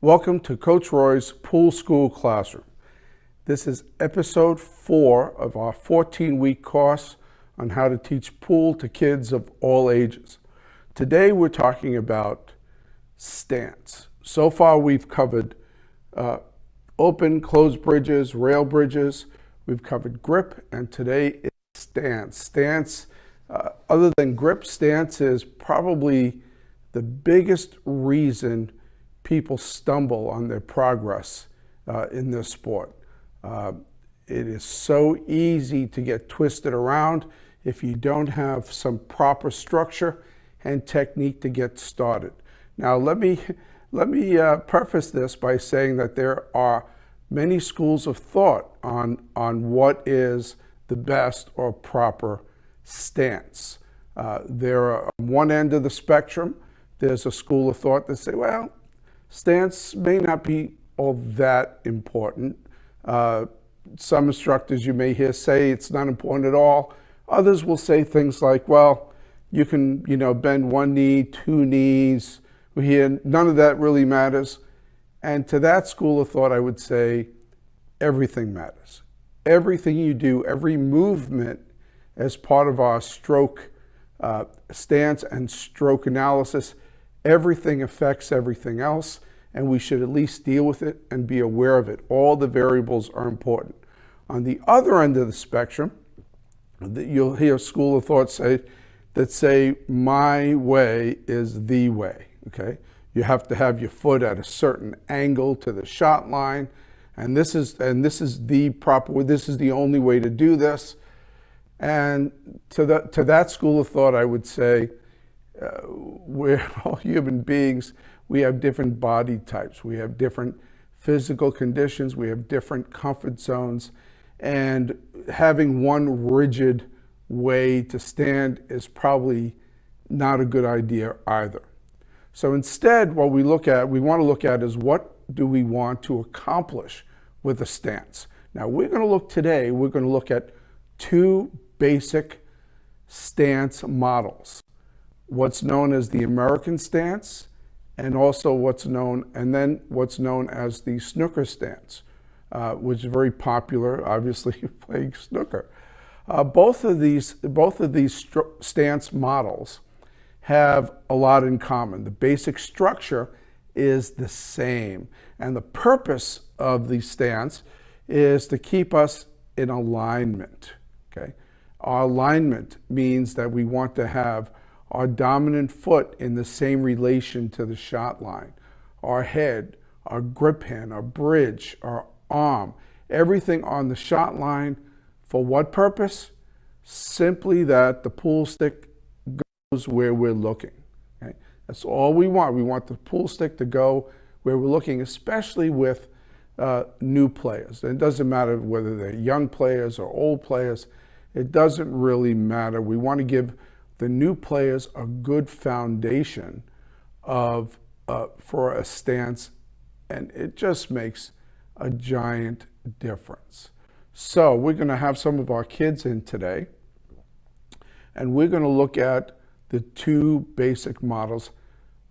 Welcome to Coach Roy's Pool School Classroom. This is episode 4 of our 14-week course on how to teach pool to kids of all ages. Today we're talking about stance. So far we've covered open, closed bridges, rail bridges. We've covered grip, and today is stance. Stance, other than grip, stance is probably the biggest reason people stumble on their progress in this sport. It is so easy to get twisted around if you don't have some proper structure and technique to get started. Now let me preface this by saying that there are many schools of thought on what is the best or proper stance. There are on one end of the spectrum, there's a school of thought that say, well, stance may not be all that important. Some instructors you may hear say it's not important at all. Others will say things like, well, you can, bend one knee, two knees. We hear none of that really matters. And to that school of thought, I would say everything matters. Everything you do, every movement as part of our stroke stance and stroke analysis, everything affects everything else, and we should at least deal with it and be aware of it. All the variables are important. On the other end of the spectrum, you'll hear a school of thought say my way is the way. Okay, you have to have your foot at a certain angle to the shot line, and this is the proper way. This is the only way to do this. And to that school of thought, I would say, we're all human beings. We have different body types. We have different physical conditions. We have different comfort zones. And having one rigid way to stand is probably not a good idea either. So instead, what we want to look at is what do we want to accomplish with a stance. Now we're going to look at two basic stance models. What's known as the American stance, and also what's known as the snooker stance, which is very popular, obviously, playing snooker. Both of these stance models have a lot in common. The basic structure is the same, and the purpose of the stance is to keep us in alignment. Okay, our alignment means that we want to have our dominant foot in the same relation to the shot line, our head, our grip hand, our bridge, our arm, everything on the shot line. For what purpose? Simply that the pool stick goes where we're looking. Okay? That's all we want. We want the pool stick to go where we're looking, especially with new players. And it doesn't matter whether they're young players or old players. It doesn't really matter. We want to give the new players a good foundation for a stance, and it just makes a giant difference. So we're going to have some of our kids in today, and we're going to look at the two basic models.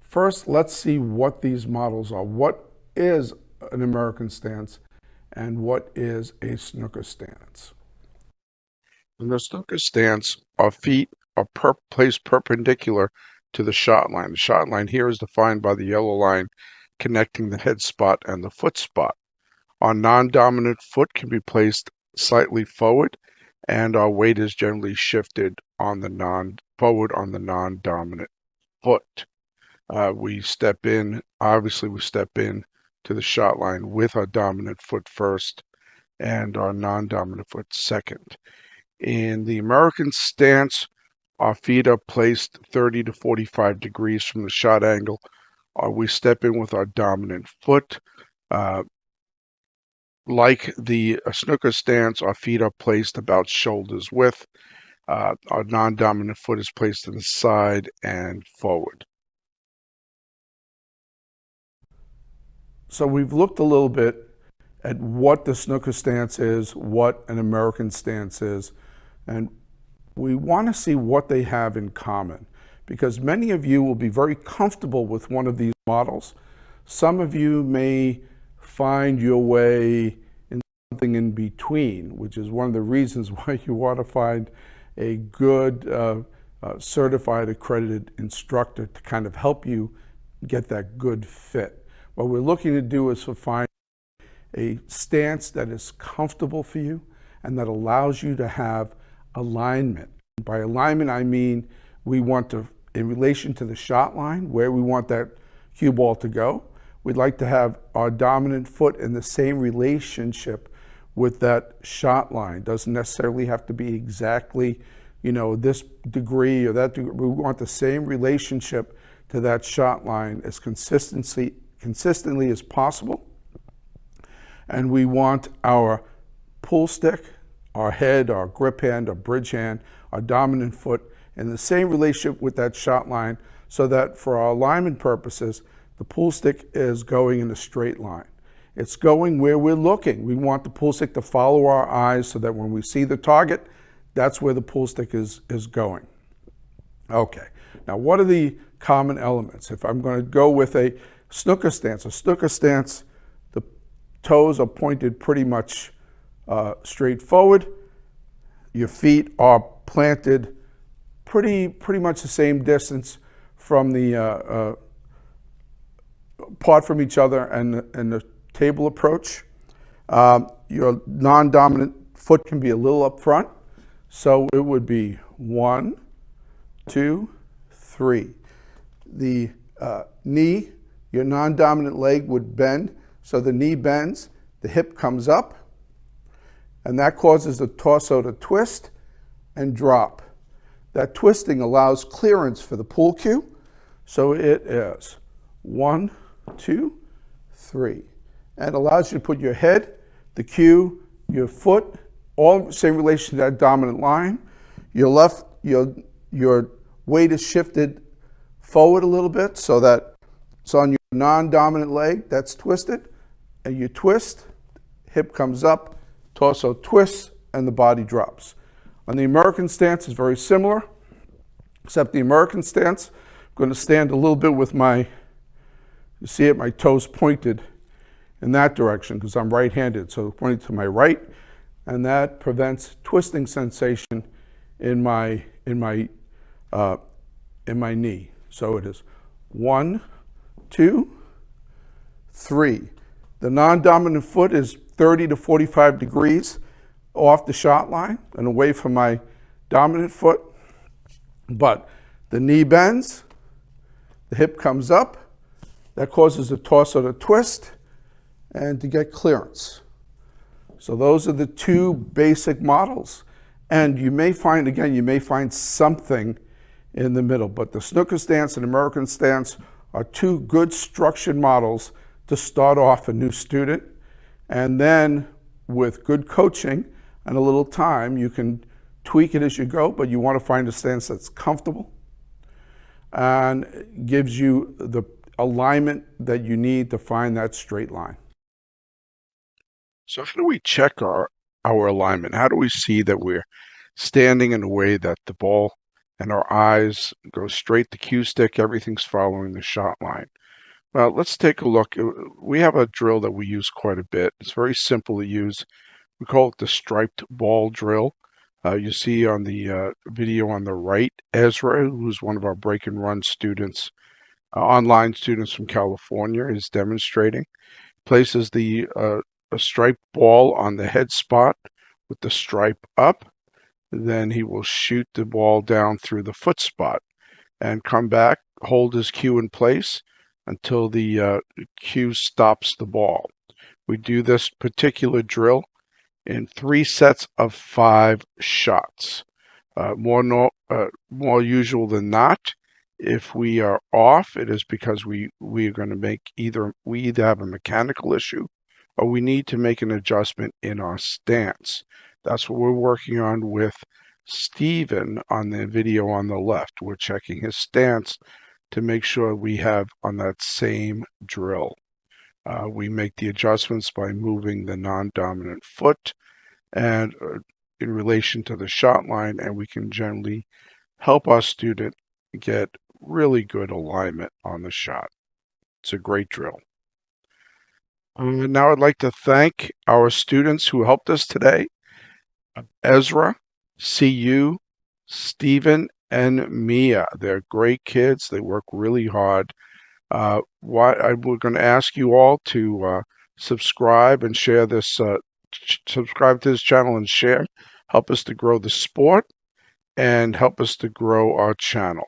First, let's see what these models are. What is an American stance, and what is a snooker stance? In the snooker stance, our feet are placed perpendicular to the shot line. The shot line here is defined by the yellow line connecting the head spot and the foot spot. Our non-dominant foot can be placed slightly forward, and our weight is generally shifted on the non-dominant foot. We step in to the shot line with our dominant foot first and our non-dominant foot second. In the American stance, our feet are placed 30 to 45 degrees from the shot angle. We step in with our dominant foot. Like the snooker stance, our feet are placed about shoulders width. Our non-dominant foot is placed to the side and forward. So we've looked a little bit at what the snooker stance is, what an American stance is, and we want to see what they have in common, because many of you will be very comfortable with one of these models. Some of you may find your way in something in between, which is one of the reasons why you want to find a good certified accredited instructor to kind of help you get that good fit. What we're looking to do is to find a stance that is comfortable for you and that allows you to have alignment. By alignment, I mean we want to, in relation to the shot line, where we want that cue ball to go, we'd like to have our dominant foot in the same relationship with that shot line. Doesn't necessarily have to be exactly, this degree or that degree. We want the same relationship to that shot line as consistently as possible. And we want our pull stick, our head, our grip hand, our bridge hand, our dominant foot in the same relationship with that shot line, so that for our alignment purposes, the pull stick is going in a straight line. It's going where we're looking. We want the pull stick to follow our eyes so that when we see the target, that's where the pull stick is going. Okay, now what are the common elements? If I'm going to go with a snooker stance, the toes are pointed pretty much straight forward. Your feet are planted pretty much the same distance from the apart from each other and the table approach. Your non-dominant foot can be a little up front, so it would be 1, 2, 3. The knee, your non-dominant leg would bend, so the knee bends, the hip comes up, and that causes the torso to twist and drop. That twisting allows clearance for the pull cue, so it is 1, 2, 3. And allows you to put your head, the cue, your foot, all in the same relation to that dominant line. Your weight is shifted forward a little bit so that it's on your non-dominant leg that's twisted, and you twist, hip comes up, torso twists, and the body drops. On the American stance, it's very similar, except the American stance, I'm going to stand a little bit with my toes pointed in that direction because I'm right-handed, so pointing to my right, and that prevents twisting sensation in my knee. So it is 1, 2, 3. The non-dominant foot is 30 to 45 degrees off the shot line and away from my dominant foot, but the knee bends, the hip comes up, that causes the torso to twist and to get clearance. So those are the two basic models. And you may find something in the middle, but the snooker stance and American stance are two good structured models to start off a new student. And then with good coaching and a little time, you can tweak it as you go, but you want to find a stance that's comfortable and gives you the alignment that you need to find that straight line. So how do we check our alignment? How do we see that we're standing in a way that the ball and our eyes go straight to cue stick, everything's following the shot line? Well, let's take a look. We have a drill that we use quite a bit. It's very simple to use. We call it the striped ball drill. You see on the video on the right, Ezra, who's one of our break and run students, online students from California, is demonstrating. Places a striped ball on the head spot with the stripe up. Then he will shoot the ball down through the foot spot and come back, hold his cue in place until the cue stops the ball. We do this particular drill in 3 sets of 5 shots. More usual than not. If we are off, it is because we are going to make we either have a mechanical issue or we need to make an adjustment in our stance. That's what we're working on with Steven on the video on the left. We're checking his stance to make sure we have on that same drill. We make the adjustments by moving the non-dominant foot and in relation to the shot line, and we can generally help our student get really good alignment on the shot. It's a great drill. Now I'd like to thank our students who helped us today. Ezra, CU, Stephen, and Mia. They're great kids. They work really hard. We're going to ask you all to subscribe and share this. Subscribe to this channel and share. Help us to grow the sport and help us to grow our channel.